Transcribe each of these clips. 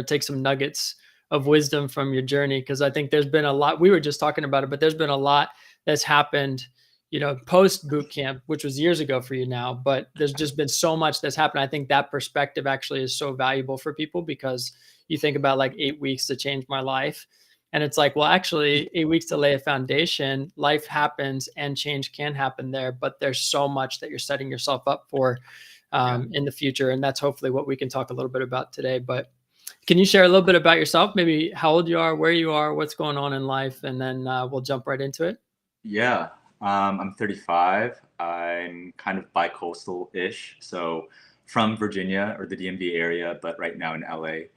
take some nuggets of wisdom from your journey. Cause I think there's been a lot, we were just talking about it, but there's been a lot that's happened, post boot camp, which was years ago for you now, but there's just been so much that's happened. I think that perspective actually is so valuable for people, because you think about like 8 weeks to change my life. And it's like, well, actually 8 weeks to lay a foundation, life happens and change can happen there, but there's so much that you're setting yourself up for in the future. And that's hopefully what we can talk a little bit about today. But can you share a little bit about yourself, maybe how old you are, where you are, what's going on in life, and then we'll jump right into it. Yeah, I'm 35. I'm kind of bi-coastal-ish, so from Virginia or the DMV area, but right now in LA.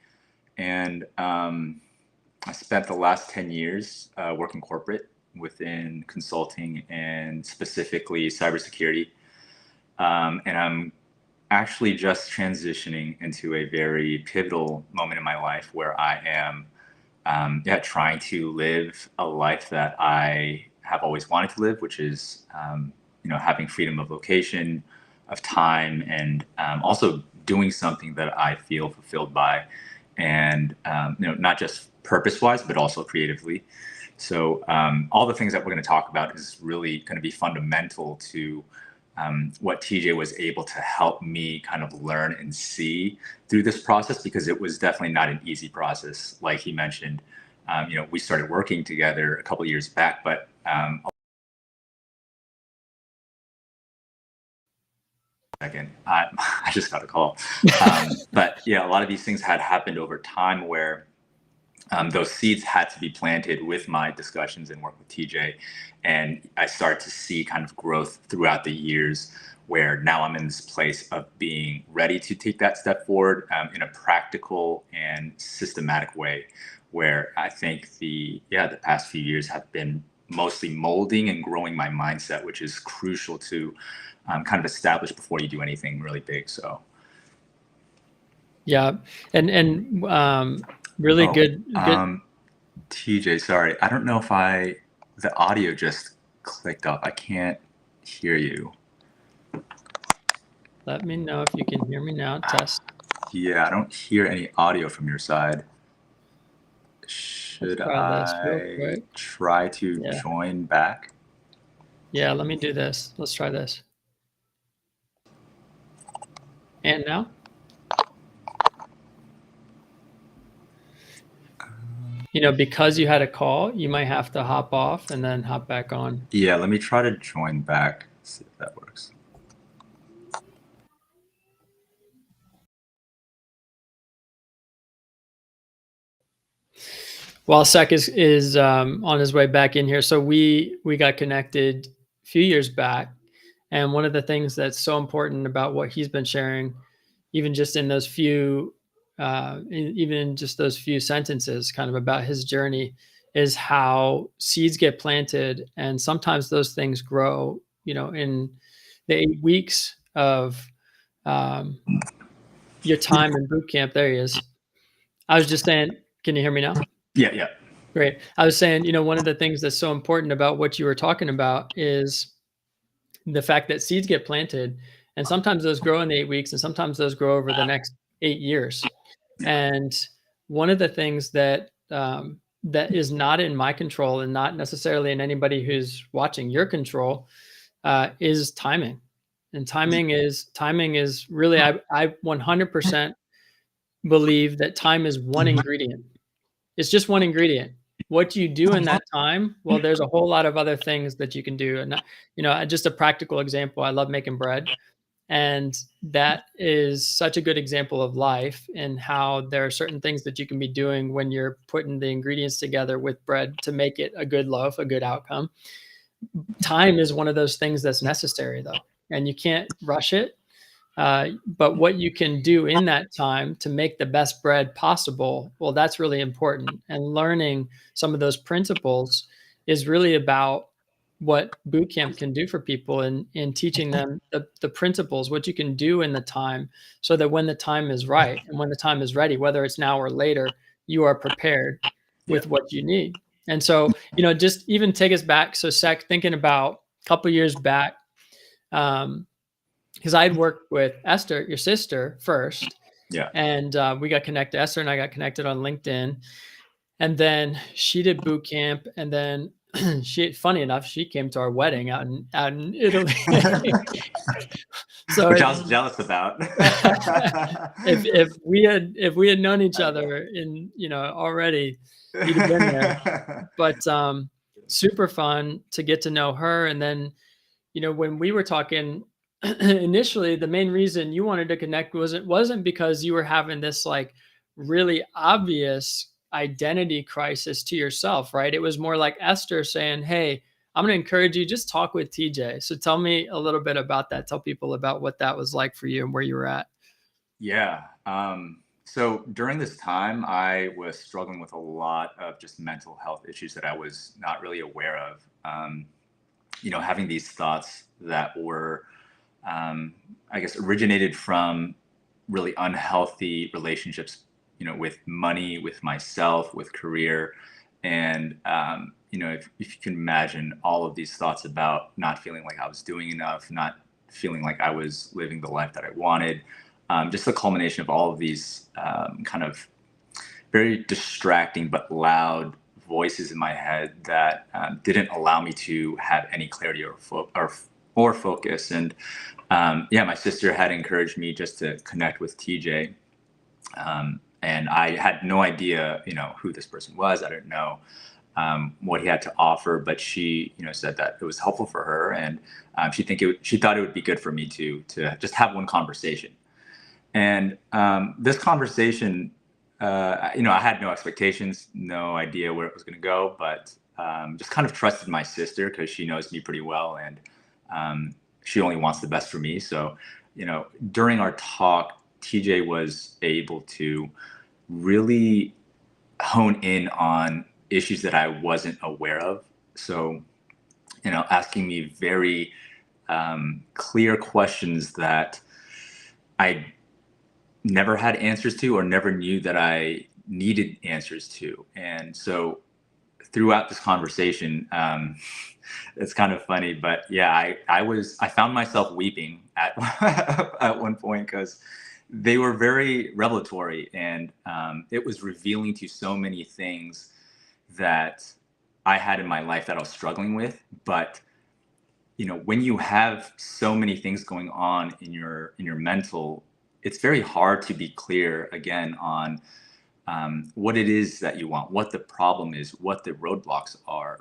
And I spent the last 10 years working corporate within consulting and specifically cybersecurity. And I'm actually just transitioning into a very pivotal moment in my life where I am trying to live a life that I have always wanted to live, which is having freedom of location, of time, and also doing something that I feel fulfilled by, and not just purpose-wise, but also creatively. So all the things that we're going to talk about is really going to be fundamental to what TJ was able to help me kind of learn and see through this process, because it was definitely not an easy process. Like he mentioned, we started working together a couple of years back, but I just got a call. But yeah, a lot of these things had happened over time where those seeds had to be planted with my discussions and work with TJ. And I started to see kind of growth throughout the years, where now I'm in this place of being ready to take that step forward in a practical and systematic way, where I think the past few years have been mostly molding and growing my mindset, which is crucial to kind of establish before you do anything really big. So yeah, and really good. TJ, sorry, I don't know if the audio just clicked off. I can't hear you. Let me know if you can hear me now. Test. Yeah, I don't hear any audio from your side. Should I try to join back? Yeah, let me do this. Let's try this. And now? Because you had a call, you might have to hop off and then hop back on. Yeah, let me try to join back, see if that works. While Sek is on his way back in here, so we got connected a few years back, and one of the things that's so important about what he's been sharing, even just in those few, even just those few sentences, kind of about his journey, is how seeds get planted, and sometimes those things grow. In the 8 weeks of your time in boot camp. There he is. I was just saying, can you hear me now? Yeah. Great. I was saying, one of the things that's so important about what you were talking about is the fact that seeds get planted, and sometimes those grow in the 8 weeks, and sometimes those grow over the next 8 years. And one of the things that that is not in my control, and not necessarily in anybody who's watching your control, is timing. And timing is really, I 100% believe that time is one ingredient. It's just one ingredient. What you do in that time, well, there's a whole lot of other things that you can do. And, just a practical example, I love making bread. And that is such a good example of life, and how there are certain things that you can be doing when you're putting the ingredients together with bread to make it a good loaf, a good outcome. Time is one of those things that's necessary, though, and you can't rush it. But what you can do in that time to make the best bread possible, well, that's really important. And learning some of those principles is really about what bootcamp can do for people, in teaching them the principles, what you can do in the time, so that when the time is right and when the time is ready, whether it's now or later, you are prepared with what you need. And so, just even take us back. So Sek, thinking about a couple years back, because I'd worked with Esther, your sister, first, Yeah. and we got connected. Esther and I got connected on LinkedIn, and then she did boot camp, and then funny enough, she came to our wedding out in Italy. So Which I was jealous about. if we had known each I know. other in, already, you'd have been there. But super fun to get to know her. And then, when we were talking initially, the main reason you wanted to connect wasn't because you were having this like really obvious identity crisis to yourself, right? It was more like Esther saying, "Hey, I'm going to encourage you, just talk with TJ." So tell me a little bit about that. Tell people about what that was like for you and where you were at. Yeah. So during this time, I was struggling with a lot of just mental health issues that I was not really aware of. Having these thoughts that were, I guess, originated from really unhealthy relationships, with money, with myself, with career. And, if you can imagine all of these thoughts about not feeling like I was doing enough, not feeling like I was living the life that I wanted, just the culmination of all of these kind of very distracting but loud voices in my head that didn't allow me to have any clarity or focus. And yeah, my sister had encouraged me just to connect with TJ. And I had no idea, who this person was. I didn't know what he had to offer, but she, said that it was helpful for her, and she thought it would be good for me to just have one conversation. And this conversation, I had no expectations, no idea where it was going to go, but just kind of trusted my sister because she knows me pretty well, and she only wants the best for me. So, during our talk, TJ was able to really hone in on issues that I wasn't aware of. So, asking me very clear questions that I never had answers to or never knew that I needed answers to. And so throughout this conversation, it's kind of funny, but yeah, I found myself weeping at at one point because they were very revelatory, and it was revealing to so many things that I had in my life that I was struggling with. But when you have so many things going on in your mental, it's very hard to be clear again on what it is that you want, what the problem is, what the roadblocks are,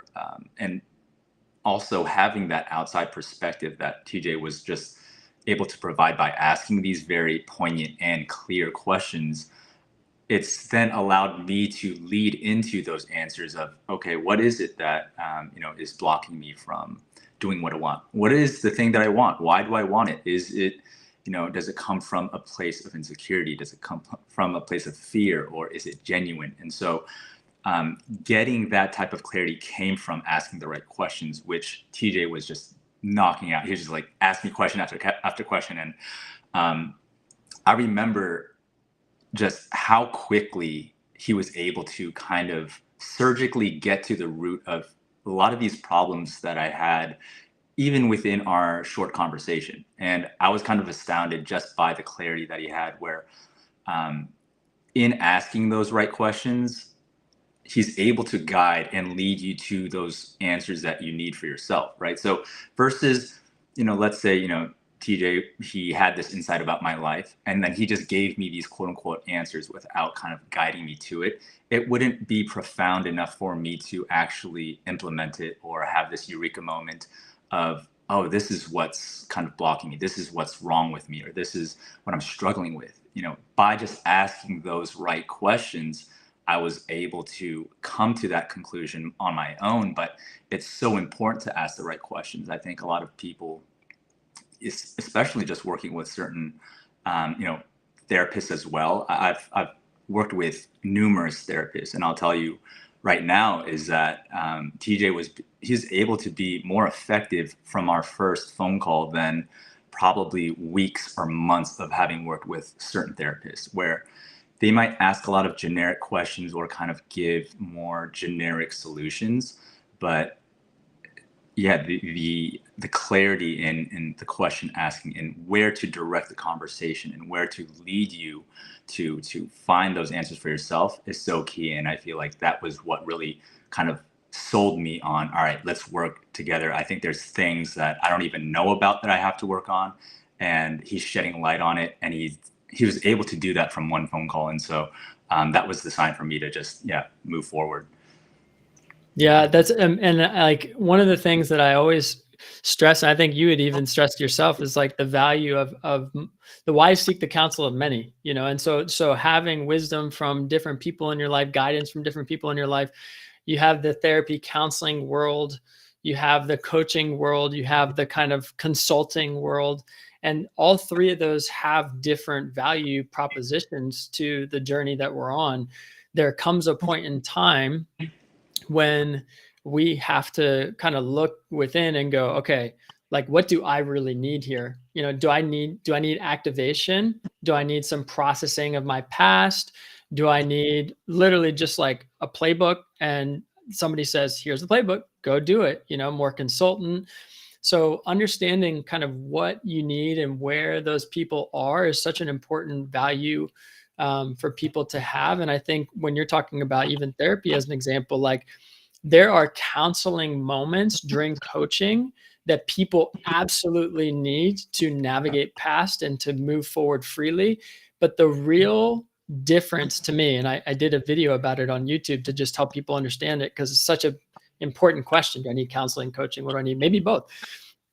and also having that outside perspective that TJ was just able to provide by asking these very poignant and clear questions. It's then allowed me to lead into those answers of, okay, what is it that is blocking me from doing what I want? What is the thing that I want? Why do I want it? Is it, does it come from a place of insecurity? Does it come from a place of fear, or is it genuine? And so getting that type of clarity came from asking the right questions, which TJ was just knocking out. He was just like asking question after question. And I remember just how quickly he was able to kind of surgically get to the root of a lot of these problems that I had, even within our short conversation. And I was kind of astounded just by the clarity that he had, where um, in asking those right questions, he's able to guide and lead you to those answers that you need for yourself, right? So versus, let's say, TJ, he had this insight about my life, and then he just gave me these quote unquote answers without kind of guiding me to it. It wouldn't be profound enough for me to actually implement it or have this eureka moment of, oh, this is what's kind of blocking me. This is what's wrong with me, or this is what I'm struggling with. By just asking those right questions, I was able to come to that conclusion on my own. But it's so important to ask the right questions. I think a lot of people, especially just working with certain, therapists as well. I've worked with numerous therapists, and I'll tell you right now is that he's able to be more effective from our first phone call than probably weeks or months of having worked with certain therapists, where they might ask a lot of generic questions or kind of give more generic solutions. But yeah, the clarity in the question asking and where to direct the conversation and where to lead you to find those answers for yourself is so key. And I feel like that was what really kind of sold me on, all right, let's work together. I think there's things that I don't even know about that I have to work on, and he's shedding light on it, and he was able to do that from one phone call. And so that was the sign for me to just move forward. Yeah, that's like one of the things that I always stress, and I think you had even stressed yourself, is like the value of the wise seek the counsel of many, and so having wisdom from different people in your life, guidance from different people in your life. You have the therapy counseling world, you have the coaching world, you have the kind of consulting world, and all three of those have different value propositions to the journey that we're on. There comes a point in time when we have to kind of look within and go, okay, like what do I really need here? Do I need activation? Do I need some processing of my past? Do I need literally just like a playbook and somebody says, here's the playbook, go do it, more consultant. So understanding kind of what you need and where those people are is such an important value for people to have. And I think when you're talking about even therapy as an example, like there are counseling moments during coaching that people absolutely need to navigate past and to move forward freely. But the real difference to me, and I did a video about it on YouTube to just help people understand it because it's such an important question. Do I need counseling, coaching? What do I need? Maybe both.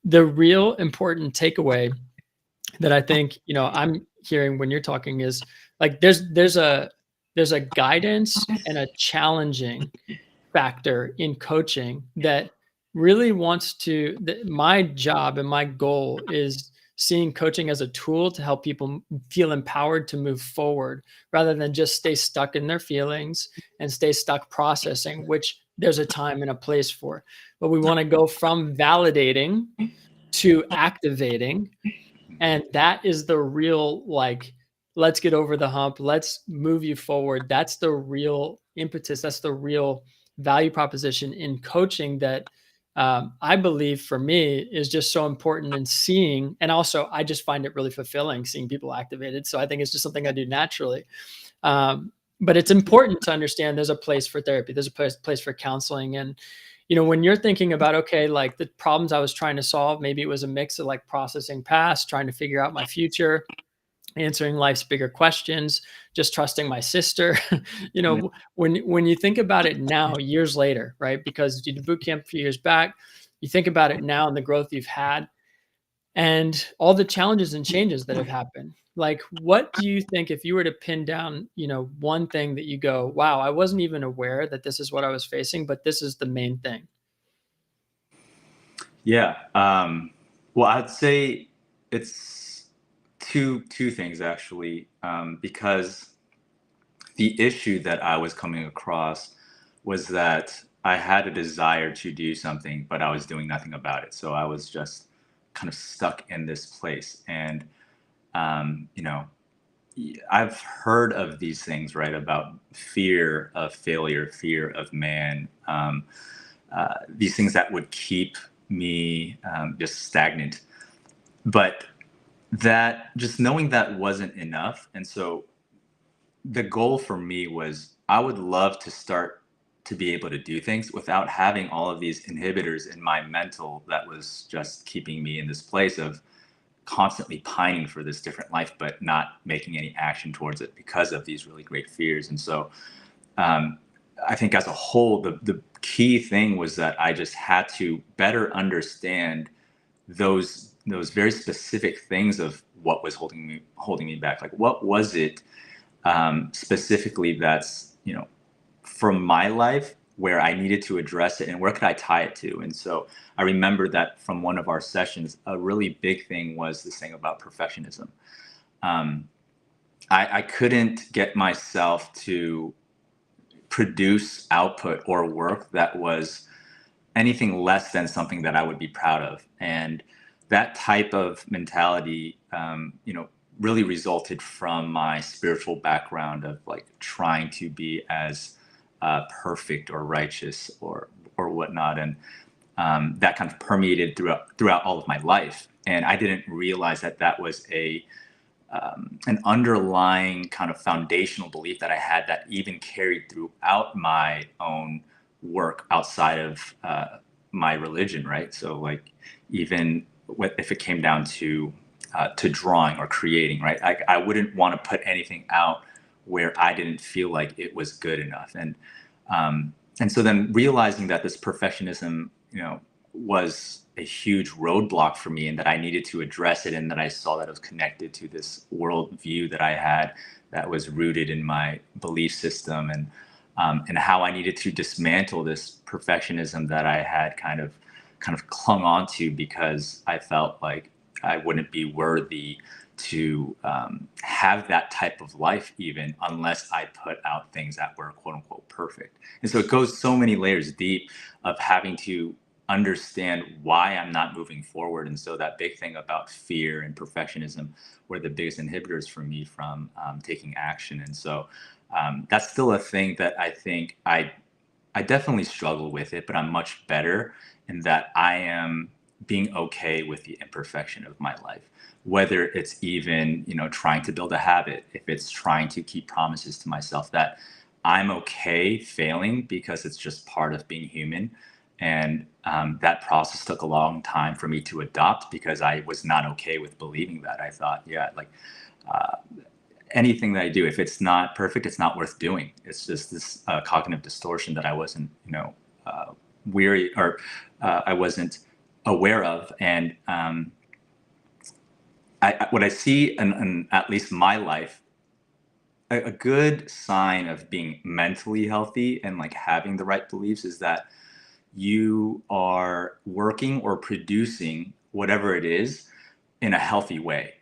The real important takeaway that I think, I'm hearing when you're talking is like there's a guidance and a challenging factor in coaching that really wants to my job and my goal is seeing coaching as a tool to help people feel empowered to move forward rather than just stay stuck in their feelings and stay stuck processing, which there's a time and a place for. But we want to go from validating to activating, and that is the real, like, let's get over the hump, let's move you forward. That's the real impetus, that's the real value proposition in coaching that I believe for me is just so important in seeing. And also I just find it really fulfilling seeing people activated, so I think it's just something I do naturally. But it's important to understand there's a place for therapy, there's a place for counseling. And when you're thinking about, okay, like the problems I was trying to solve, maybe it was a mix of like processing past, trying to figure out my future, answering life's bigger questions, just trusting my sister. When you think about it now, years later, right? Because you did boot camp a few years back, you think about it now and the growth you've had and all the challenges and changes that have happened. Like, what do you think if you were to pin down, one thing that you go, wow, I wasn't even aware that this is what I was facing, but this is the main thing? Yeah. Well, I'd say it's two things actually, because the issue that I was coming across was that I had a desire to do something, but I was doing nothing about it. So I was just kind of stuck in this place. And you know, I've heard of these things, right? About fear of failure, fear of man, these things that would keep me just stagnant. But that just knowing that wasn't enough. And so the goal for me was I would love to start to be able to do things without having all of these inhibitors in my mental that was just keeping me in this place of constantly pining for this different life, but not making any action towards it because of these really great fears. And so um, I think as a whole, the key thing was that I just had to better understand those very specific things of what was holding me back. Like what was it specifically that's from my life where I needed to address it and where could I tie it to? And so I remember that from one of our sessions, a really big thing was this thing about perfectionism. Um, I couldn't get myself to produce output or work that was anything less than something that I would be proud of. And that type of mentality, really resulted from my spiritual background of like trying to be as perfect or righteous or whatnot, and that kind of permeated throughout all of my life. And I didn't realize that that was a an underlying kind of foundational belief that I had that even carried throughout my own work outside of my religion, right? So like even if it came down to drawing or creating, right? I wouldn't want to put anything out where I didn't feel like it was good enough, um, and so then realizing that this perfectionism, was a huge roadblock for me, and that I needed to address it, and that I saw that it was connected to this worldview that I had that was rooted in my belief system, and how I needed to dismantle this perfectionism that I had kind of clung on to because I felt like I wouldn't be worthy to have that type of life even unless I put out things that were quote unquote perfect. And so it goes so many layers deep of having to understand why I'm not moving forward. And so that big thing about fear and perfectionism were the biggest inhibitors for me from taking action. And so that's still a thing that I think I definitely struggle with it, but I'm much better in that I am being okay with the imperfection of my life. Whether it's even, trying to build a habit, if it's trying to keep promises to myself, that I'm okay failing because it's just part of being human. And that process took a long time for me to adopt because I was not okay with believing that. I thought, yeah, like uh, anything that I do, if it's not perfect, it's not worth doing. It's just this cognitive distortion that I wasn't, weary or I wasn't aware of. And what I see in at least my life, a good sign of being mentally healthy and like having the right beliefs is that you are working or producing whatever it is in a healthy way.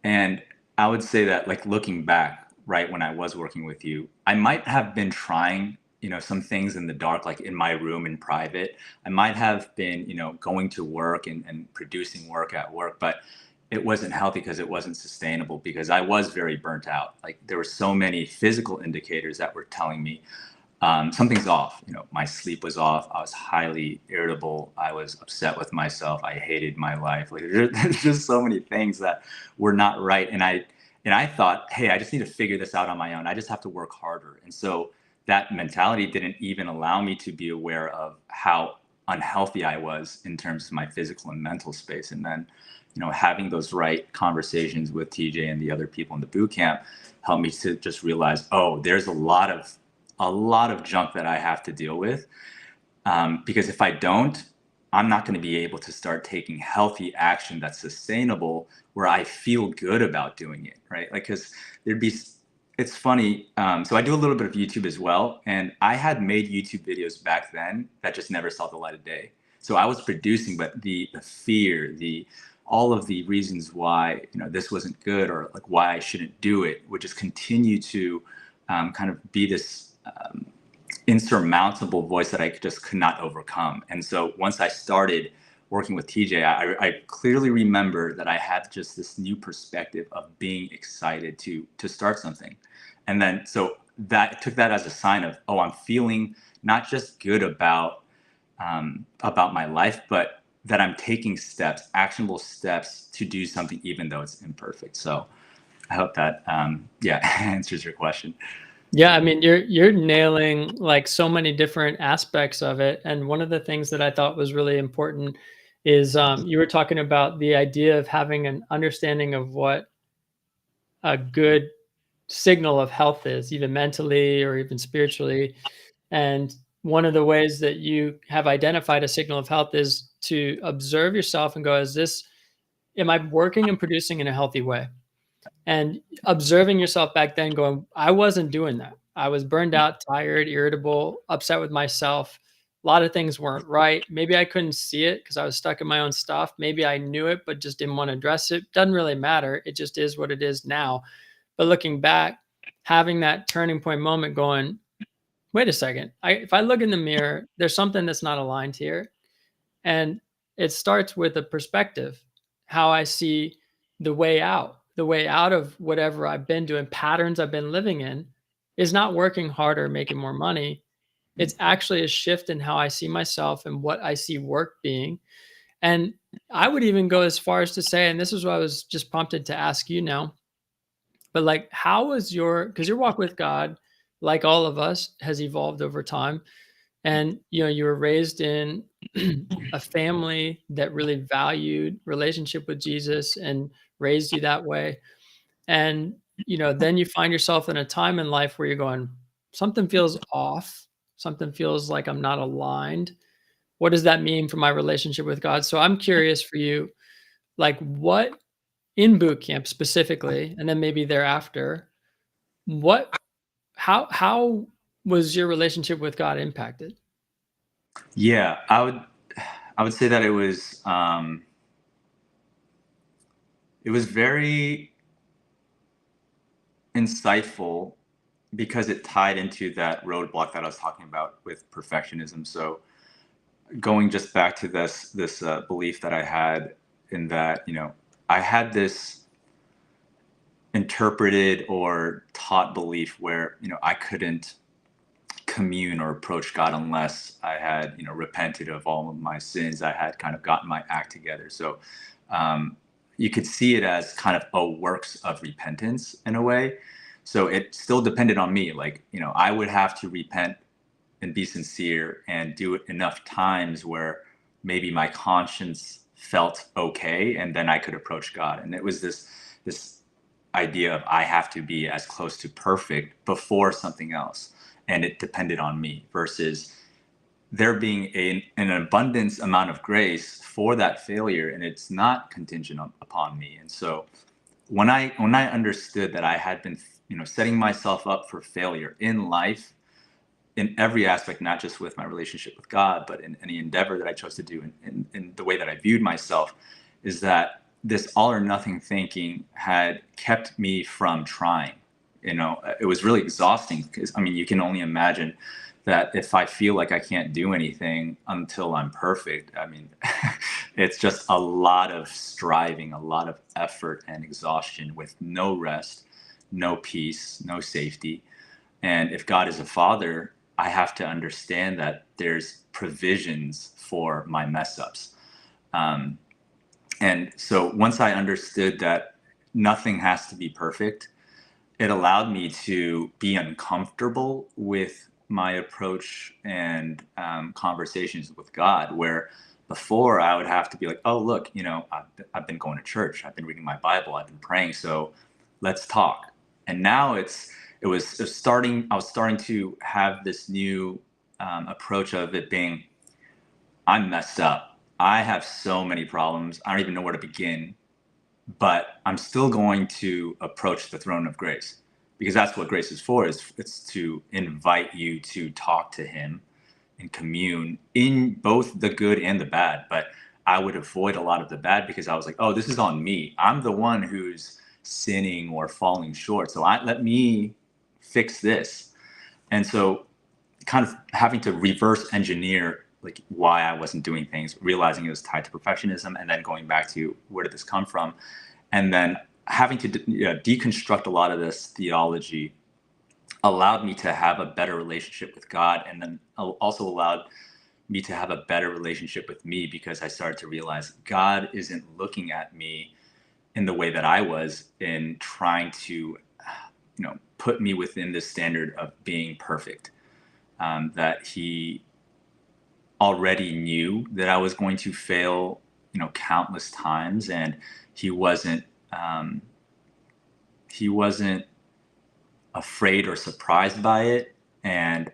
And I would say that, like, looking back, right, when I was working with you, I might have been trying, some things in the dark, like in my room in private. I might have been, going to work and producing work at work, but it wasn't healthy because it wasn't sustainable because I was very burnt out. Like there were so many physical indicators that were telling me something's off. My sleep was off. I was highly irritable. I was upset with myself. I hated my life. Like there's just so many things that were not right. And I thought, hey, I just need to figure this out on my own. I just have to work harder. And so that mentality didn't even allow me to be aware of how unhealthy I was in terms of my physical and mental space. And then, having those right conversations with TJ and the other people in the boot camp helped me to just realize, oh, there's a lot of junk that I have to deal with. Because if I don't, I'm not going to be able to start taking healthy action that's sustainable where I feel good about doing it, right? Like, because there'd be, it's funny. So I do a little bit of YouTube as well. And I had made YouTube videos back then that just never saw the light of day. So I was producing, but the fear, all of the reasons why, this wasn't good or like why I shouldn't do it would just continue to kind of be this insurmountable voice that I just could not overcome. And so once I started working with TJ, I clearly remember that I had just this new perspective of being excited to start something. And then so that took that as a sign of, oh, I'm feeling not just good about my life, but that I'm taking steps, actionable steps to do something, even though it's imperfect. So I hope that, yeah, answers your question. Yeah, I mean, you're nailing like so many different aspects of it. And one of the things that I thought was really important is you were talking about the idea of having an understanding of what a good signal of health is, even mentally or even spiritually. And one of the ways that you have identified a signal of health is to observe yourself and go, am I working and producing in a healthy way? And observing yourself back then going, I wasn't doing that. I was burned out, tired, irritable, upset with myself. A lot of things weren't right. Maybe I couldn't see it because I was stuck in my own stuff. Maybe I knew it, but just didn't want to address it. Doesn't really matter. It just is what it is now. But looking back, having that turning point moment going, wait a second. If I look in the mirror, there's something that's not aligned here. And it starts with a perspective, how I see the way out of whatever I've been doing, patterns I've been living in is not working harder, making more money. It's actually a shift in how I see myself and what I see work being. And I would even go as far as to say, and this is what I was just prompted to ask you now, but like, how was because your walk with God, like all of us, has evolved over time. And, you were raised in a family that really valued relationship with Jesus and raised you that way. And, then you find yourself in a time in life where you're going, something feels off. Something feels like I'm not aligned. What does that mean for my relationship with God? So I'm curious for you, like what in boot camp specifically, and then maybe thereafter, what how was your relationship with God impacted? Yeah, I would say that it was very insightful because it tied into that roadblock that I was talking about with perfectionism. So going just back to this belief that I had in that, I had this interpreted or taught belief where, I couldn't commune or approach God unless I had, repented of all of my sins. I had kind of gotten my act together. So um, you could see it as kind of a works of repentance in a way. So it still depended on me. Like, I would have to repent and be sincere and do it enough times where maybe my conscience felt okay, and then I could approach God. And it was this idea of I have to be as close to perfect before something else, and it depended on me versus there being an abundance amount of grace for that failure, and it's not contingent upon me. And so when I understood that I had been setting myself up for failure in life in every aspect, not just with my relationship with God, but in any endeavor that I chose to do, in the way that I viewed myself, is that this all or nothing thinking had kept me from trying. It was really exhausting because, I mean, you can only imagine that if I feel like I can't do anything until I'm perfect, I mean, it's just a lot of striving, a lot of effort and exhaustion with no rest, no peace, no safety. And if God is a father, I have to understand that there's provisions for my mess ups. Um, and so once I understood that nothing has to be perfect, it allowed me to be uncomfortable with my approach and conversations with God, where before I would have to be like, oh, look, I've been going to church, I've been reading my Bible, I've been praying, so let's talk. And now it was starting. I was starting to have this new approach of it being, I'm messed up. I have so many problems. I don't even know where to begin, but I'm still going to approach the throne of grace because that's what grace is for. Is it's to invite you to talk to Him and commune in both the good and the bad. But I would avoid a lot of the bad because I was like, oh, this is on me. I'm the one who's sinning or falling short. So let me fix this. And so kind of having to reverse engineer like why I wasn't doing things, realizing it was tied to perfectionism, and then going back to where did this come from, and then having to deconstruct a lot of this theology allowed me to have a better relationship with God, and then also allowed me to have a better relationship with me because I started to realize God isn't looking at me in the way that I was in trying to, put me within this standard of being perfect. That He already knew that I was going to fail, countless times, and He wasn't um, he wasn't afraid or surprised by it, and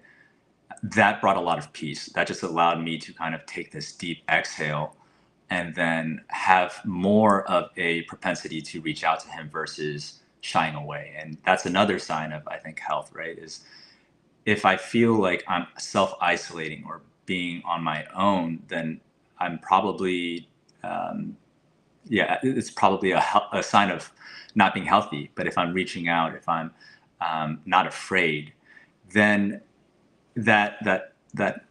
that brought a lot of peace. That just allowed me to kind of take this deep exhale and then have more of a propensity to reach out to Him versus shying away. And that's another sign of, I think, health, right? Is if I feel like I'm self isolating or being on my own, then I'm probably, yeah, it's probably a sign of not being healthy. But if I'm reaching out, if I'm not afraid, then that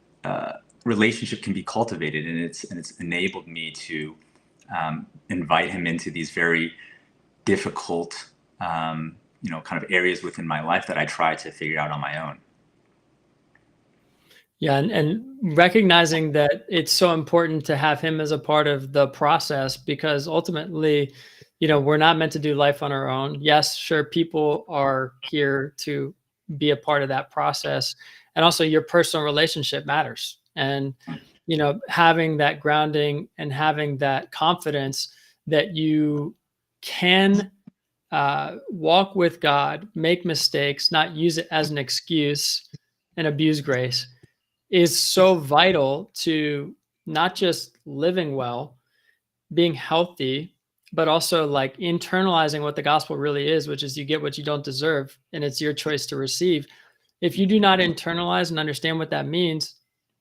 relationship can be cultivated, and it's enabled me to invite Him into these very difficult, kind of areas within my life that I try to figure out on my own. Yeah, and recognizing that it's so important to have him as a part of the process because ultimately, we're not meant to do life on our own. Yes, sure, people are here to be a part of that process. And also your personal relationship matters. And, having that grounding and having that confidence that you can walk with God, make mistakes, not use it as an excuse and abuse grace is so vital to not just living well, being healthy, but also like internalizing what the gospel really is, which is you get what you don't deserve and it's your choice to receive. If you do not internalize and understand what that means,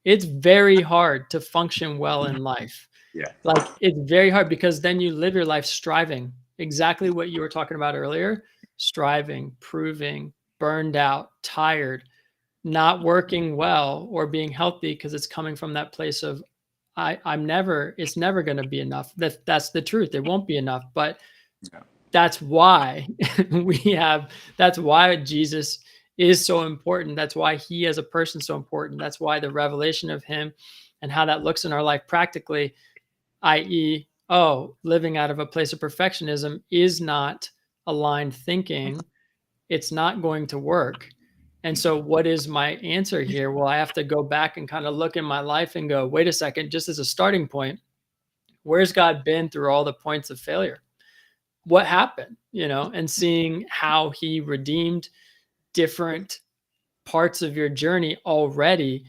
it's very hard to function well in life. Yeah. Like it's very hard because then you live your life striving, exactly what you were talking about earlier, striving, proving, burned out, tired, not working well or being healthy because it's coming from that place of it's never going to be enough. That's the truth. It won't be enough. But Yeah. that's why that's why Jesus is so important. That's why he as a person is so important. That's why the revelation of him and how that looks in our life practically, i.e., living out of a place of perfectionism is not aligned thinking. It's not going to work. And so what is my answer here? Well, I have to go back and kind of look in my life and go, wait a second, just as a starting point, where's God been through all the points of failure? What happened? And seeing how he redeemed different parts of your journey already,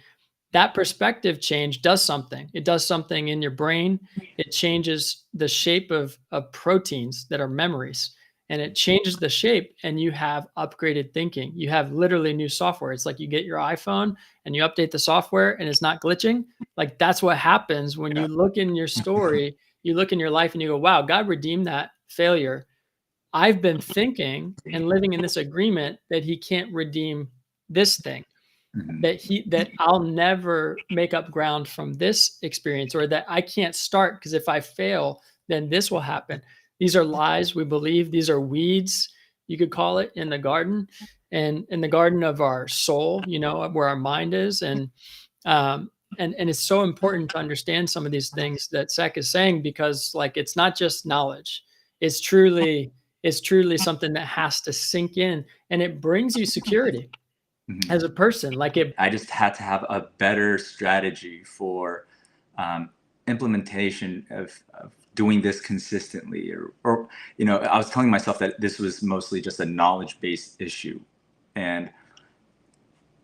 that perspective change does something. It does something in your brain. It changes the shape of proteins that are memories, and it changes the shape, and you have upgraded thinking. You have literally new software. It's like you get your iPhone and you update the software and it's not glitching. Like that's what happens when Yeah. you look in your story, you look in your life and you go, wow, God redeemed that failure. I've been thinking and living in this agreement that he can't redeem this thing, Mhm. that I'll never make up ground from this experience, or that I can't start because if I fail, then this will happen. These are lies we believe. These are weeds, you could call it, in the garden, and in the garden of our soul, where our mind is. And it's so important to understand some of these things that Sek is saying, because like it's not just knowledge. It's truly something that has to sink in, and it brings you security Mhm. as a person. Like it. I just had to have a better strategy for um, implementation of doing this consistently, or I was telling myself that this was mostly just a knowledge-based issue, and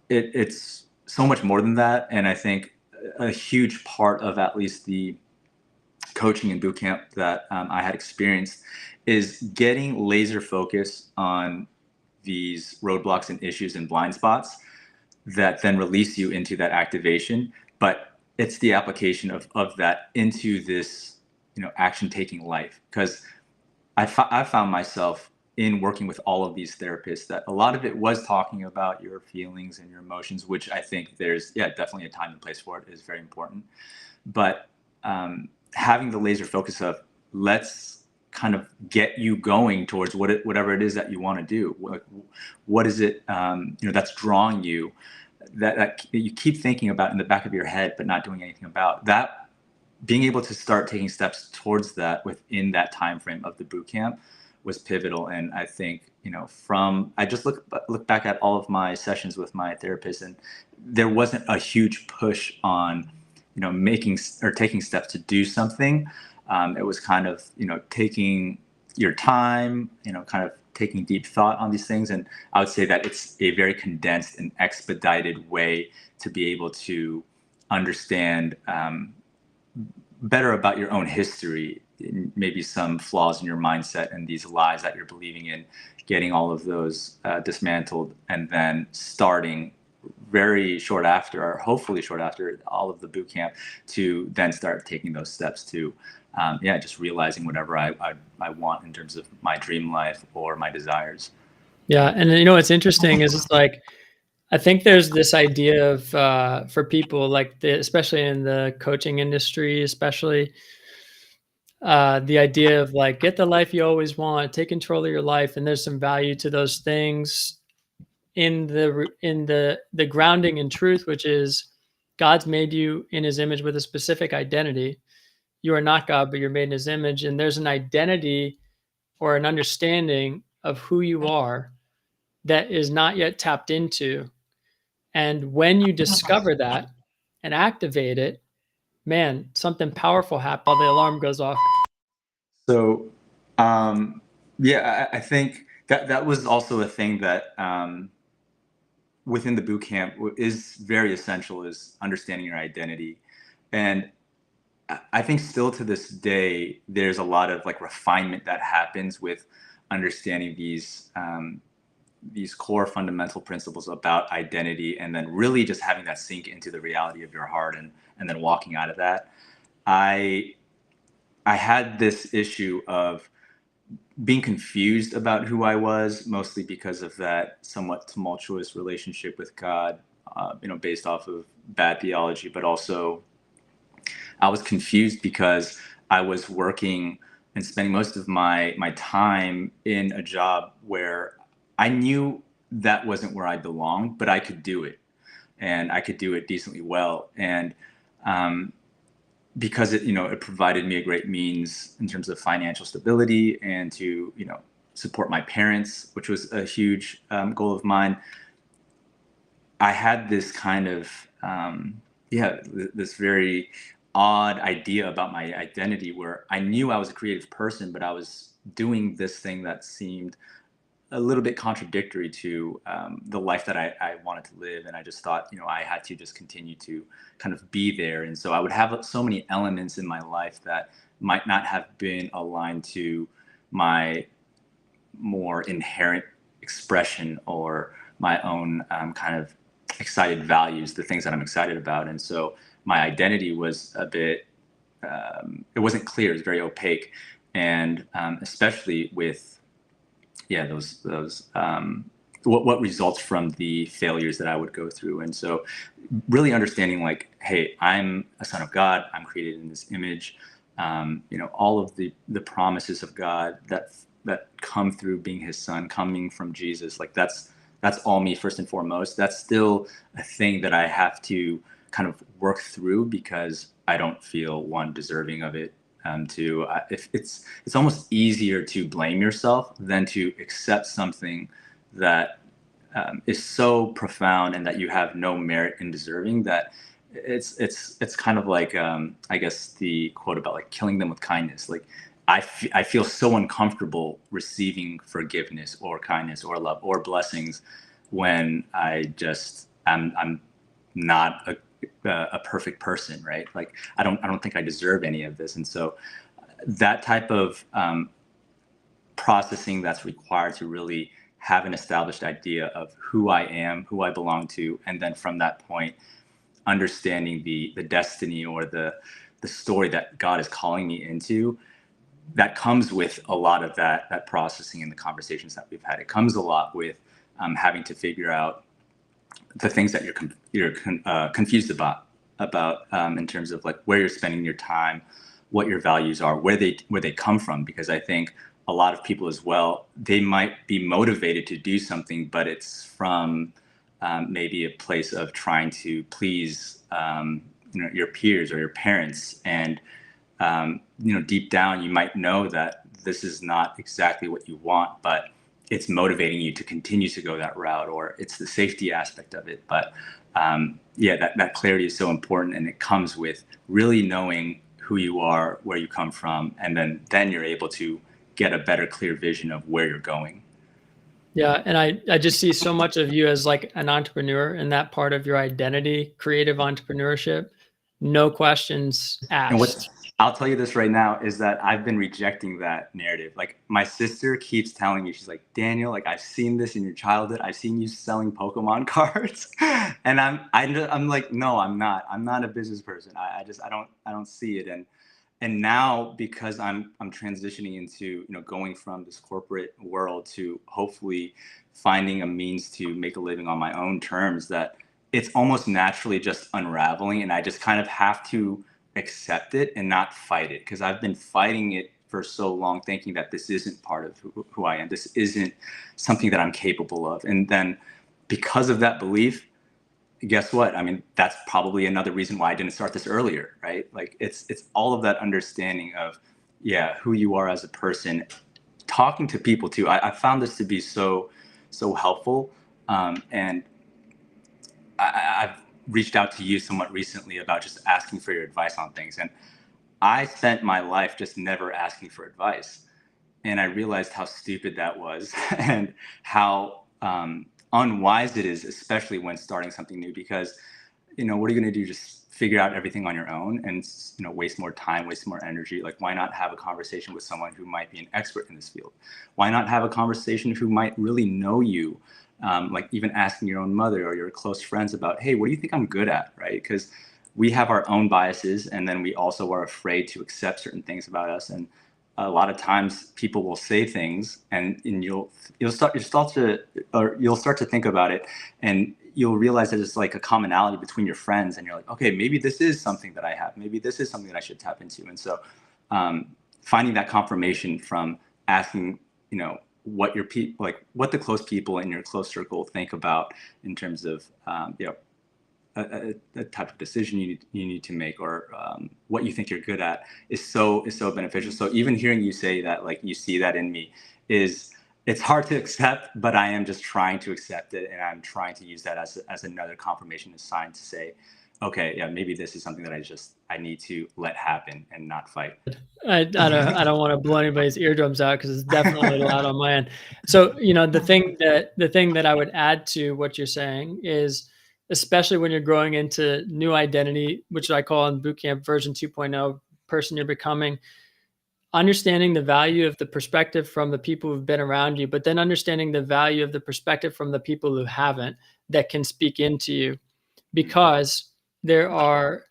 it's so much more than that. And I think a huge part of at least the coaching and boot camp that I had experienced is getting laser focus on these roadblocks and issues and blind spots that then release you into that activation. But it's the application of that into this action taking life, because I found myself in working with all of these therapists that a lot of it was talking about your feelings and your emotions, which I think there's definitely a time and place for it is very important. But having the laser focus of, let's kind of get you going towards whatever it is that you want to do. What is it that's drawing you, that you keep thinking about in the back of your head but not doing anything about that? Being able to start taking steps towards that within that time frame of the boot camp was pivotal. And I think from I just look back at all of my sessions with my therapist, and there wasn't a huge push on making or taking steps to do something. It was kind of taking your time, kind of taking deep thought on these things. And I would say that it's a very condensed and expedited way to be able to understand better about your own history, maybe some flaws in your mindset and these lies that you're believing in, getting all of those dismantled, and then starting very short after, or hopefully short after all of the boot camp, to then start taking those steps to just realizing whatever I want in terms of my dream life or my desires. Yeah, and what's interesting is it's like I think there's this idea of for people like especially in the coaching industry, especially the idea of like get the life you always want, take control of your life, and there's some value to those things in the grounding in truth, which is God's made you in his image with a specific identity. You are not God, but you're made in his image. And there's an identity or an understanding of who you are that is not yet tapped into. And when you discover that and activate it, man, something powerful happens. The alarm goes off. So, yeah, I think that was also a thing that within the boot camp is very essential, is understanding your identity. And I think still to this day, there's a lot of like refinement that happens with understanding these core fundamental principles about identity, and then really just having that sink into the reality of your heart, and then walking out of that. I I had this issue of being confused about who I was, mostly because of that somewhat tumultuous relationship with God, based off of bad theology, but also I was confused because I was working and spending most of my time in a job where I knew that wasn't where I belonged, but I could do it, and I could do it decently well. And um, because it provided me a great means in terms of financial stability and to support my parents, which was a huge goal of mine. I had this kind of this very odd idea about my identity, where I knew I was a creative person, but I was doing this thing that seemed a little bit contradictory to the life that I wanted to live. And I just thought, I had to just continue to kind of be there. And so I would have so many elements in my life that might not have been aligned to my more inherent expression or my own kind of excited values, the things that I'm excited about. And so my identity was a bit, it wasn't clear, it was very opaque. And especially with, those what results from the failures that I would go through. And so really understanding, like, hey, I'm a son of God, I'm created in this image. All of the promises of God that come through being his son, coming from Jesus, like that's all me first and foremost. That's still a thing that I have to kind of work through, because I don't feel one deserving of it. If it's almost easier to blame yourself than to accept something that is so profound and that you have no merit in deserving, that it's kind of like, I guess the quote about like killing them with kindness. Like I feel so uncomfortable receiving forgiveness or kindness or love or blessings when I'm not a perfect person, right? Like I don't think I deserve any of this. And so that type of processing that's required to really have an established idea of who I am, who I belong to, and then from that point, understanding the destiny or the story that God is calling me into. That comes with a lot of that processing and the conversations that we've had. It comes a lot with having to figure out the things that you're confused about in terms of like where you're spending your time, what your values are, where they come from. Because I think a lot of people as well, they might be motivated to do something, but it's from maybe a place of trying to please your peers or your parents. And deep down you might know that this is not exactly what you want, but it's motivating you to continue to go that route, or it's the safety aspect of it. But that clarity is so important, and it comes with really knowing who you are, where you come from, and then you're able to get a better, clear vision of where you're going. Yeah, and I just see so much of you as like an entrepreneur, and that part of your identity, creative entrepreneurship, no questions And what asked. I'll tell you this right now is that I've been rejecting that narrative. Like my sister keeps telling me, she's like, Daniel, like I've seen this in your childhood. I've seen you selling Pokemon cards, and I'm like, no, I'm not. I'm not a business person. I don't see it. And now, because I'm transitioning into going from this corporate world to hopefully finding a means to make a living on my own terms, that it's almost naturally just unraveling, and I just kind of have to accept it and not fight it, because I've been fighting it for so long, thinking that this isn't part of who I am, this isn't something that I'm capable of. And then because of that belief, guess what? I mean, that's probably another reason why I didn't start this earlier, right? Like it's all of that understanding of, yeah, who you are as a person, talking to people too. I found this to be so helpful, and I've reached out to you somewhat recently about just asking for your advice on things, and I spent my life just never asking for advice, and I realized how stupid that was, and how unwise it is, especially when starting something new. Because what are you going to do? Just figure out everything on your own and waste more time, waste more energy? Like, why not have a conversation with someone who might be an expert in this field? Why not have a conversation who might really know you? Like even asking your own mother or your close friends about, hey, what do you think I'm good at, right? Because we have our own biases, and then we also are afraid to accept certain things about us. And a lot of times people will say things, and you'll start to think about it, and you'll realize that it's like a commonality between your friends, and you're like, okay, maybe this is something that I have, maybe this is something that I should tap into. And so finding that confirmation from asking, what your people, like what the close people in your close circle think about in terms of a type of decision you need to make, or what you think you're good at, is so beneficial. So even hearing you say that, like, you see that in me, it's hard to accept, but I am just trying to accept it, and I'm trying to use that as another confirmation, a sign to say, okay, yeah, maybe this is something that I need to let happen and not fight. I don't want to blow anybody's eardrums out, because it's definitely loud on my end. So, the thing that I would add to what you're saying is, especially when you're growing into new identity, which I call in bootcamp version 2.0, person you're becoming, understanding the value of the perspective from the people who've been around you, but then understanding the value of the perspective from the people who haven't, that can speak into you, because there are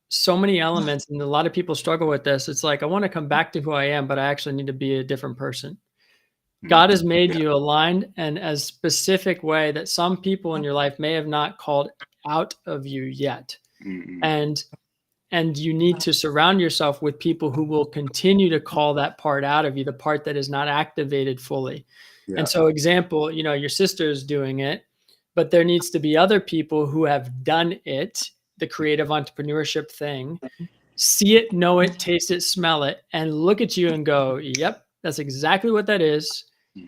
so many elements, and a lot of people struggle with this. It's like, I want to come back to who I am, but I actually need to be a different person. God has made you aligned in a specific way that some people in your life may have not called out of you yet. Mm-hmm. And you need to surround yourself with people who will continue to call that part out of you, the part that is not activated fully. Yeah. And so, example, your sister's doing it, but there needs to be other people who have done it, the creative entrepreneurship thing, see it, know it, taste it, smell it, and look at you and go, yep, that's exactly what that is.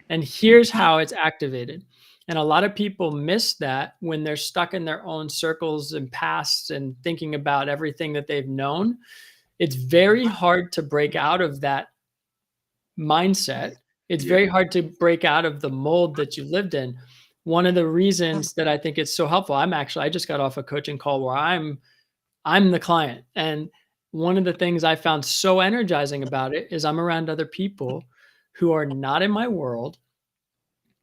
And here's how it's activated. And a lot of people miss that when they're stuck in their own circles and pasts and thinking about everything that they've known. It's very hard to break out of that mindset. It's very hard to break out of the mold that you lived in. One of the reasons that I think it's so helpful, I just got off a coaching call where I'm the client. And one of the things I found so energizing about it is I'm around other people who are not in my world,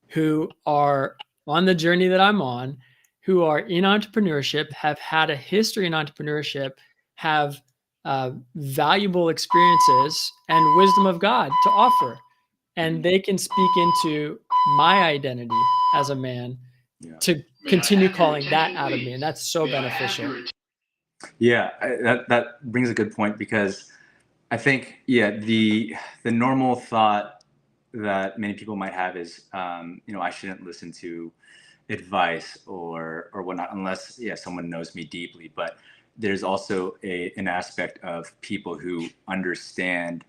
who are on the journey that I'm on, who are in entrepreneurship, have had a history in entrepreneurship, have valuable experiences and wisdom of God to offer. And they can speak into my identity as a man to continue calling that out of me. And that's so beneficial. Yeah, that brings a good point, because I think, the normal thought that many people might have is, I shouldn't listen to advice or whatnot unless, someone knows me deeply. But there's also an aspect of people who understand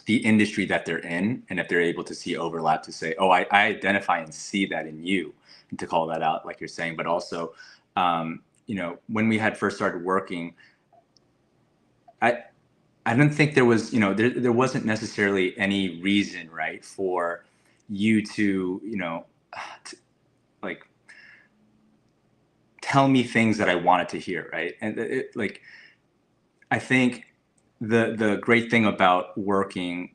the industry that they're in, and if they're able to see overlap, to say, oh, I identify and see that in you, and to call that out, like you're saying. But also, when we had first started working, I don't think there was, there wasn't necessarily any reason, right, for you to, like, tell me things that I wanted to hear, right? And I think the great thing about working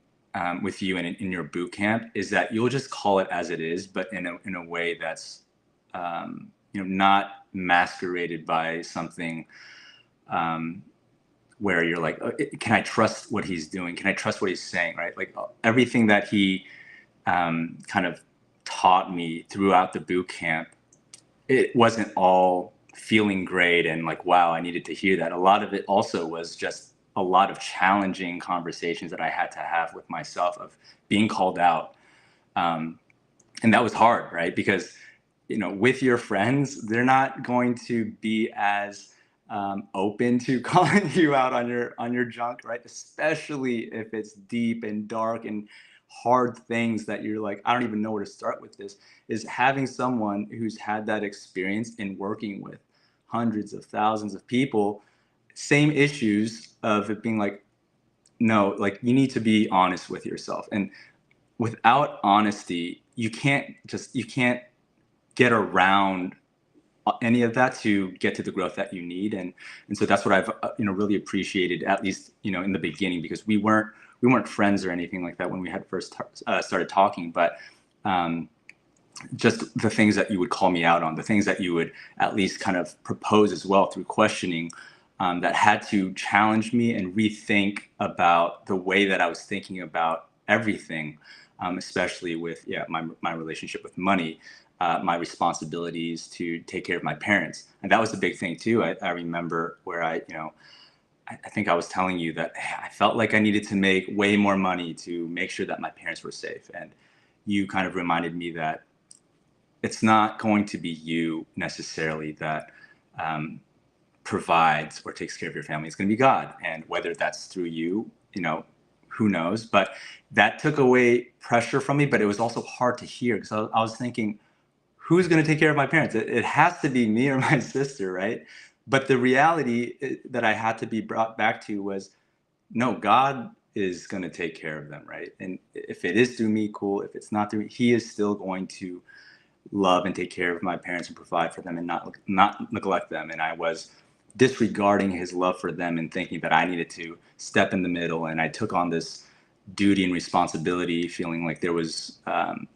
with you in your boot camp is that you'll just call it as it is, but in a way that's not masqueraded by something where you're like, can I trust what he's doing? Can I trust what he's saying, right? Like, everything that he kind of taught me throughout the boot camp, it wasn't all feeling great and like, wow, I needed to hear that. A lot of it also was just a lot of challenging conversations that I had to have with myself, of being called out. And that was hard, right? Because with your friends, they're not going to be as open to calling you out on your junk, right? Especially if it's deep and dark and hard things that you're like, I don't even know where to start with this. Is having someone who's had that experience in working with hundreds of thousands of people, same issues of it being like, no, like you need to be honest with yourself. And without honesty, you can't get around any of that to get to the growth that you need. And so that's what I've really appreciated, at least in the beginning, because we weren't friends or anything like that when we had first started talking, but just the things that you would call me out on, the things that you would at least kind of propose as well through questioning, that had to challenge me and rethink about the way that I was thinking about everything, especially with my relationship with money, my responsibilities to take care of my parents. And that was a big thing too. I remember where I think I was telling you that I felt like I needed to make way more money to make sure that my parents were safe. And you kind of reminded me that it's not going to be you necessarily that provides or takes care of your family. It's going to be God. And whether that's through you, who knows? But that took away pressure from me. But it was also hard to hear because I was thinking, who's going to take care of my parents? It has to be me or my sister, right? But the reality that I had to be brought back to was, no, God is going to take care of them, right? And if it is through me, cool. If it's not through me, He is still going to love and take care of my parents and provide for them and not neglect them. And I was disregarding His love for them and thinking that I needed to step in the middle. And I took on this duty and responsibility, feeling like there was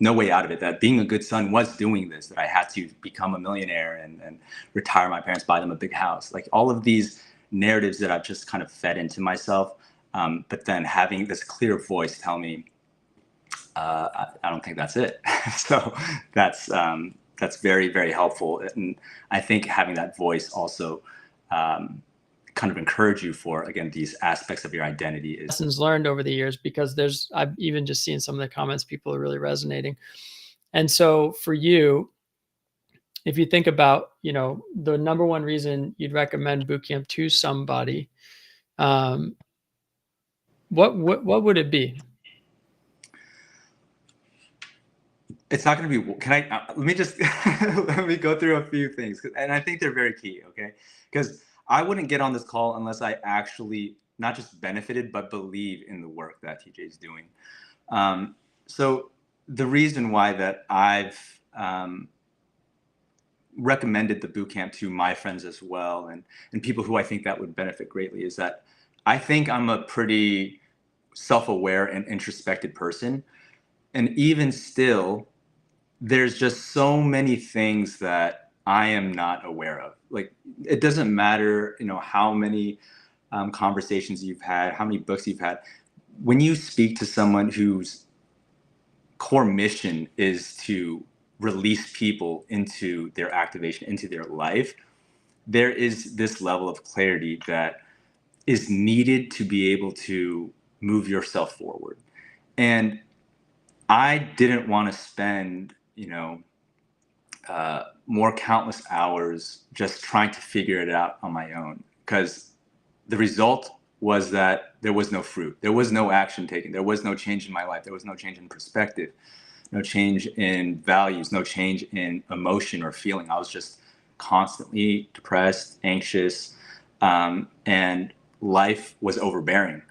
no way out of it, that being a good son was doing this, that I had to become a millionaire and retire my parents, buy them a big house. Like all of these narratives that I've just kind of fed into myself. But then having this clear voice tell me, I don't think that's it. So that's very, very helpful. And I think having that voice also kind of encourage you for, again, these aspects of your identity is Lessons learned over the years, because I've even just seen some of the comments, people are really resonating. And so for you, if you think about, the number one reason you'd recommend boot camp to somebody, um, what would it be? it's not going to be, can I, let me just, let me go through a few things. And I think they're very key. Okay. Because I wouldn't get on this call unless I actually not just benefited, but believe in the work that TJ is doing. So the reason why that I've recommended the boot camp to my friends as well, and people who I think that would benefit greatly, is that I think I'm a pretty self-aware and introspective person. And even still, there's just so many things that I am not aware of. Like, it doesn't matter, how many conversations you've had, how many books you've had. When you speak to someone whose core mission is to release people into their activation, into their life, there is this level of clarity that is needed to be able to move yourself forward. And I didn't want to spend, more countless hours just trying to figure it out on my own, because the result was that there was no fruit. There was no action taken. There was no change in my life. There was no change in perspective, no change in values, no change in emotion or feeling. I was just constantly depressed, anxious, and life was overbearing.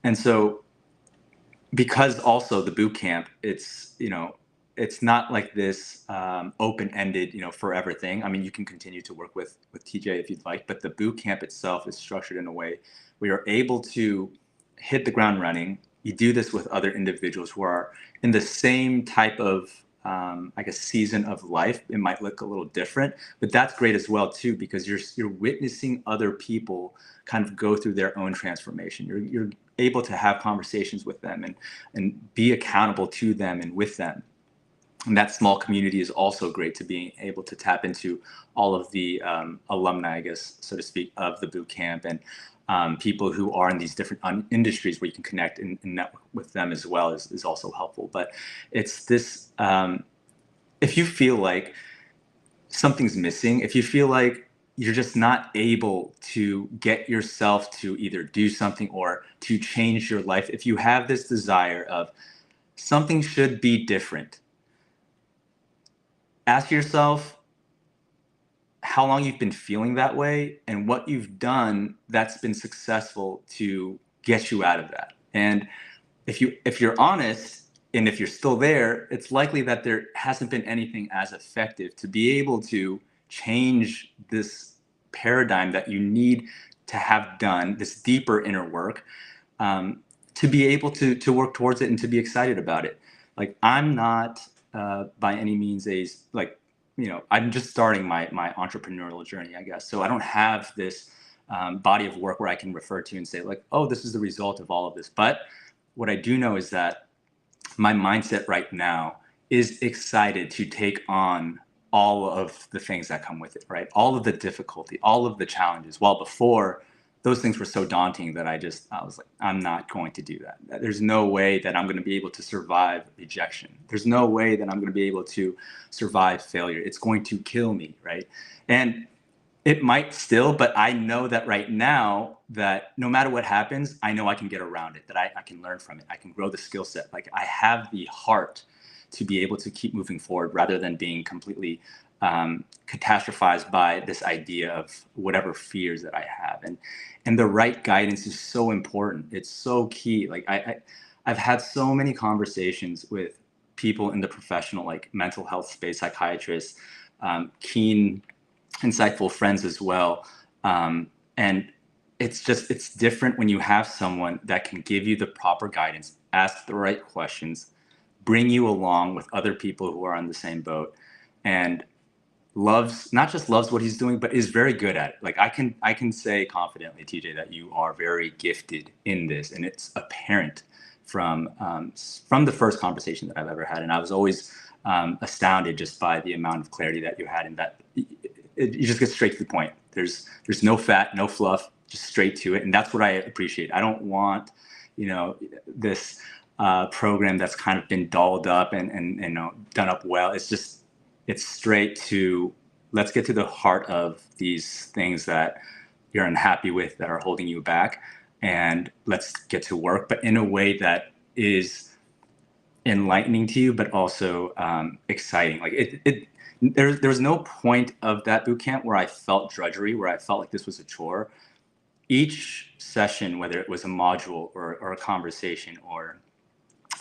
And so, because also the boot camp, it's not like this open-ended, forever thing. I mean, you can continue to work with TJ if you'd like, but the boot camp itself is structured in a way where you're able to hit the ground running. You do this with other individuals who are in the same type of, I guess, season of life. It might look a little different, but that's great as well too, because you're witnessing other people kind of go through their own transformation. You're able to have conversations with them and be accountable to them and with them. And that small community is also great, to being able to tap into all of the alumni, I guess, so to speak, of the boot camp, and people who are in these different industries where you can connect and network with them as well is also helpful. But it's this, if you feel like something's missing, if you feel like you're just not able to get yourself to either do something or to change your life, if you have this desire of something should be different, ask yourself how long you've been feeling that way and what you've done that's been successful to get you out of that. And if you're honest and if you're still there, it's likely that there hasn't been anything as effective to be able to change this paradigm that you need to have done, this deeper inner work, um, to be able to work towards it and to be excited about it. Like I'm not by any means I'm just starting my entrepreneurial journey, I guess. So I don't have this body of work where I can refer to and say like, oh, this is the result of all of this. But what I do know is that my mindset right now is excited to take on all of the things that come with it, right? All of the difficulty, all of the challenges. While before, those things were so daunting that I was like, I'm not going to do that. There's no way that I'm going to be able to survive rejection. There's no way that I'm going to be able to survive failure. It's going to kill me, right? And it might still, but I know that right now that no matter what happens, I know I can get around it, that I can learn from it. I can grow the skill set. Like I have the heart to be able to keep moving forward rather than being completely catastrophized by this idea of whatever fears that I have. And the right guidance is so important. It's so key. Like I've had so many conversations with people in the professional, like mental health space, psychiatrists, keen insightful friends as well. And it's different when you have someone that can give you the proper guidance, ask the right questions, bring you along with other people who are on the same boat, and loves not just loves what he's doing, but is very good at it. Like I can say confidently, TJ, that you are very gifted in this, and it's apparent from the first conversation that I've ever had. And I was always astounded just by the amount of clarity that you had, and that you just get straight to the point. There's no fat, no fluff, just straight to it, and that's what I appreciate. I don't want, this program that's kind of been dolled up and done up well. It's straight to let's get to the heart of these things that you're unhappy with that are holding you back, and let's get to work, but in a way that is enlightening to you, but also exciting. Like there was no point of that boot camp where I felt drudgery, where I felt like this was a chore. Each session, whether it was a module or a conversation or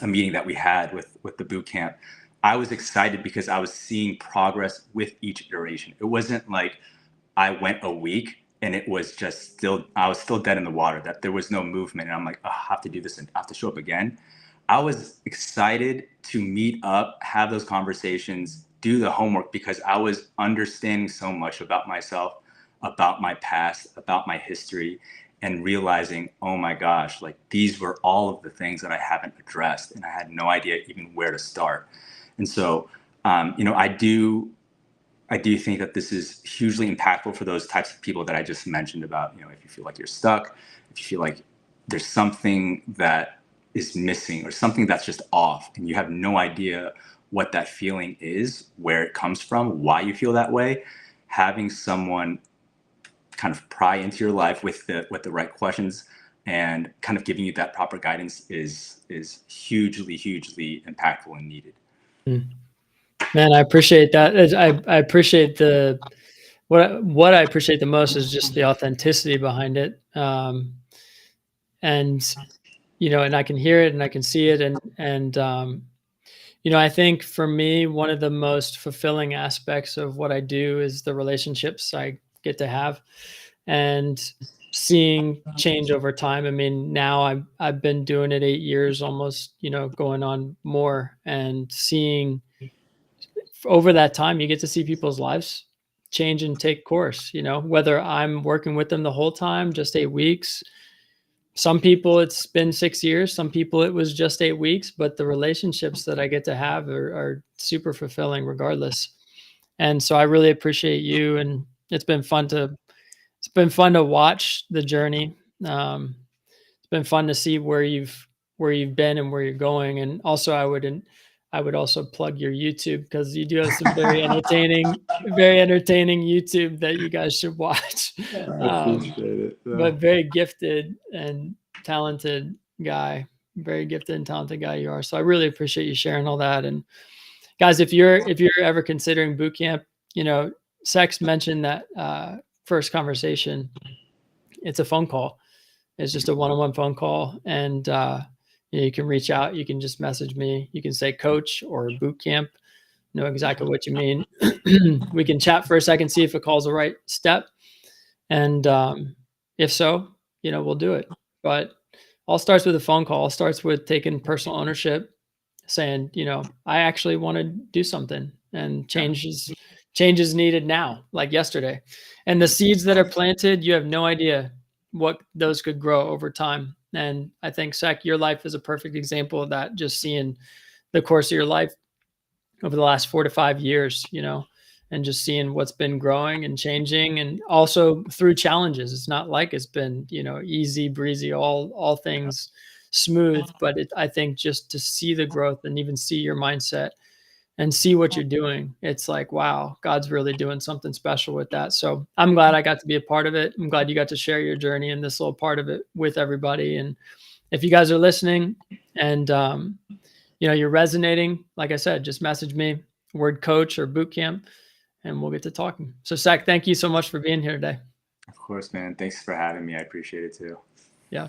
a meeting that we had with the boot camp, I was excited because I was seeing progress with each iteration. It wasn't like I went a week and it was just I was still dead in the water, that there was no movement. And I'm like, oh, I have to do this and I have to show up again. I was excited to meet up, have those conversations, do the homework, because I was understanding so much about myself, about my past, about my history, and realizing, oh my gosh, like these were all of the things that I haven't addressed, and I had no idea even where to start. And so, I do think that this is hugely impactful for those types of people that I just mentioned about, if you feel like you're stuck, if you feel like there's something that is missing or something that's just off and you have no idea what that feeling is, where it comes from, why you feel that way, having someone kind of pry into your life with the right questions and kind of giving you that proper guidance is hugely impactful and needed. Mm. Man, I appreciate that. I appreciate what I appreciate the most is just the authenticity behind it. And and I can hear it and I can see it, and I think for me, one of the most fulfilling aspects of what I do is the relationships I get to have and seeing change over time. I mean, now I've been doing it 8 years almost, going on more, and seeing over that time, you get to see people's lives change and take course, whether I'm working with them the whole time, just 8 weeks. Some people it's been 6 years, some people it was just 8 weeks, but the relationships that I get to have are super fulfilling regardless. And so I really appreciate you, and it's been fun to watch the journey. It's been fun to see where you've been and where you're going. And also I would also plug your YouTube because you do have some very entertaining YouTube that you guys should watch. I appreciate it. Yeah. But very gifted and talented guy, very gifted and talented guy you are. So I really appreciate you sharing all that. And guys, if you're ever considering boot camp, Sex mentioned that first conversation. It's a phone call. It's just a one-on-one phone call, and you can reach out. You can just message me. You can say coach or boot camp. Know exactly what you mean. We can chat for a second, see if it calls the right step, and if so, we'll do it. But all starts with a phone call. All starts with taking personal ownership, saying, I actually want to do something, and change is needed now, like yesterday. And the seeds that are planted, you have no idea what those could grow over time. And I think, Sek, your life is a perfect example of that. Just seeing the course of your life over the last 4 to 5 years, and just seeing what's been growing and changing, and also through challenges. It's not like it's been, easy breezy, all things smooth, but I think just to see the growth and even see your mindset and see what you're doing, it's like, wow, God's really doing something special with that. So I'm glad I got to be a part of it. I'm glad you got to share your journey and this little part of it with everybody. And if you guys are listening and, you're resonating, like I said, just message me, word coach or boot camp, and we'll get to talking. So Zach, thank you so much for being here today. Of course, man. Thanks for having me. I appreciate it too. Yeah.